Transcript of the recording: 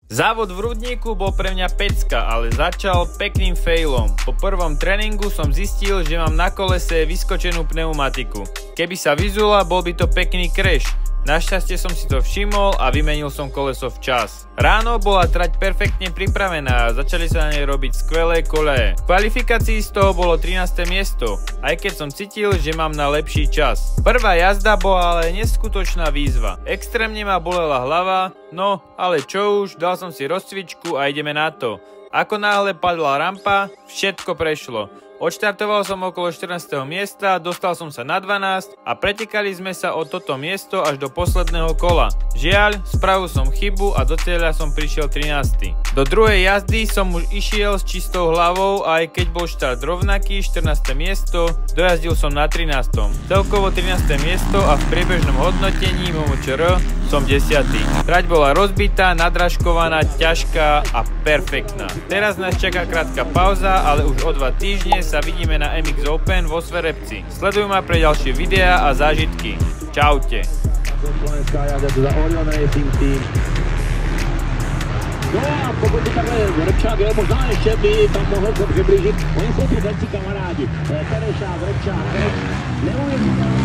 Závod v Rudníku bol pre mňa pecka, ale začal pekným failom. Po prvom tréningu som zistil, že mám na kolese vyskočenú pneumatiku. Keby sa vyzula, bol by to pekný crash. Našťastie som si to všimol a vymenil som koleso včas. Ráno bola trať perfektne pripravená a začali sa na nej robiť skvelé koleje. V kvalifikácii z toho bolo 13. miesto, aj keď som cítil, že mám na lepší čas. Prvá jazda bola ale neskutočná výzva. Extrémne ma bolela hlava, no ale čo už, dal som si rozcvičku a ideme na to. Ako náhle padla rampa, všetko prešlo. Odštartoval som okolo 14. miesta, dostal som sa na 12 a pretekali sme sa o toto miesto až do posledného kola. Žiaľ, spravil som chybu a do cieľa som prišiel 13. Do druhej jazdy som už išiel s čistou hlavou a aj keď bol štart rovnaký, 14. miesto, dojazdil som na 13. Celkovo 13. miesto a v priebežnom hodnotení MMČR som 10. Trať bola rozbitá, nadražkovaná, ťažká a perfektná. Teraz nás čaká krátka pauza, ale už o 2 týždne sa vidíme na MX Open vo Sverepci. Sleduj ma pre ďalšie videá a zážitky. Čaute. Slovenská jazda za Orion Racing Team. No a pokud by takhle Vrčák, jo, možná ještě by tam mohl přiblížit. Oni jsou ty velcí kamarádi. Tereša, Vrčák, neuvěřitelné.